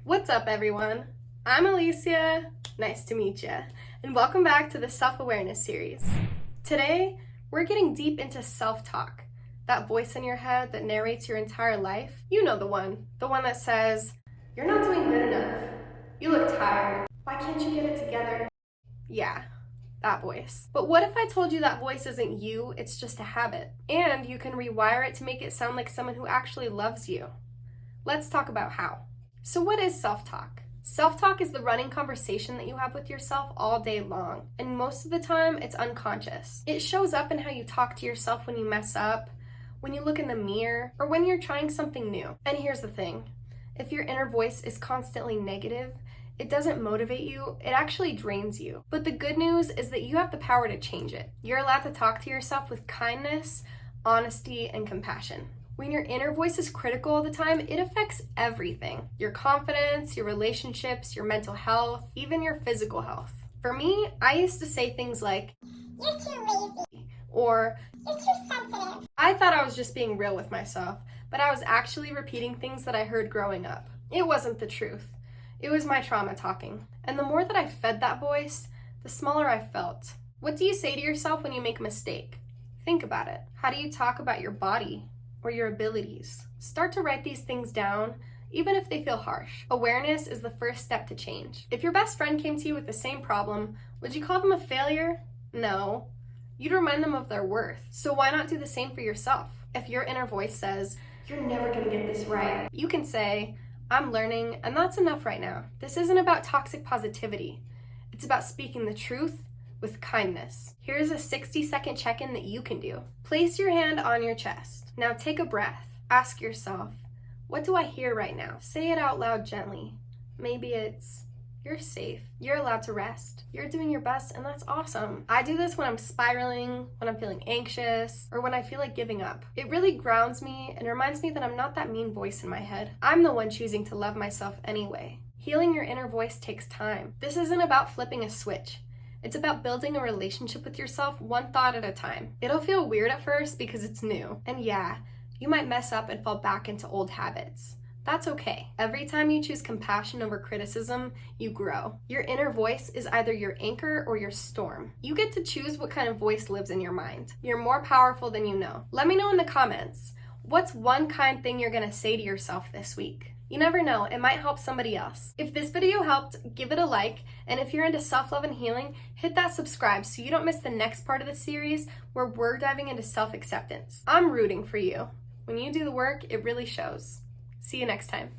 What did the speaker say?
What's up, everyone? I'm Alicia, nice to meet you, and welcome back to the self-awareness series. Today, we're getting deep into self-talk, that voice in your head that narrates your entire life. You know the one that says, "You're not doing good enough, you look tired, why can't you get it together?" Yeah, that voice. But what if I told you that voice isn't you, it's just a habit, and you can rewire it to make it sound like someone who actually loves you? Let's talk about how. So what is self-talk? Self-talk is the running conversation that you have with yourself all day long, and most of the time it's unconscious. It shows up in how you talk to yourself when you mess up, when you look in the mirror, or when you're trying something new. And here's the thing, if your inner voice is constantly negative, it doesn't motivate you, it actually drains you. But the good news is that you have the power to change it. You're allowed to talk to yourself with kindness, honesty, and compassion. When your inner voice is critical all the time, it affects everything. Your confidence, your relationships, your mental health, even your physical health. For me, I used to say things like, "You're too lazy," or "You're too sensitive." I thought I was just being real with myself, but I was actually repeating things that I heard growing up. It wasn't the truth. It was my trauma talking. And the more that I fed that voice, the smaller I felt. What do you say to yourself when you make a mistake? Think about it. How do you talk about your body or your abilities? Start to write these things down, even if they feel harsh. Awareness is the first step to change. If your best friend came to you with the same problem, would you call them a failure? No. You'd remind them of their worth. So why not do the same for yourself? If your inner voice says, "You're never gonna get this right," you can say, "I'm learning, and that's enough right now." This isn't about toxic positivity. It's about speaking the truth with kindness. Here's a 60-second check-in that you can do. Place your hand on your chest. Now take a breath. Ask yourself, what do I hear right now? Say it out loud gently. Maybe it's, "You're safe. You're allowed to rest. You're doing your best, and that's awesome." I do this when I'm spiraling, when I'm feeling anxious, or when I feel like giving up. It really grounds me and reminds me that I'm not that mean voice in my head. I'm the one choosing to love myself anyway. Healing your inner voice takes time. This isn't about flipping a switch. It's about building a relationship with yourself one thought at a time. It'll feel weird at first because it's new. And yeah, you might mess up and fall back into old habits. That's okay. Every time you choose compassion over criticism, you grow. Your inner voice is either your anchor or your storm. You get to choose what kind of voice lives in your mind. You're more powerful than you know. Let me know in the comments, what's one kind thing you're gonna say to yourself this week? You never know, it might help somebody else. If this video helped, give it a like, and if you're into self-love and healing, hit that subscribe so you don't miss the next part of the series where we're diving into self-acceptance. I'm rooting for you. When you do the work, it really shows. See you next time.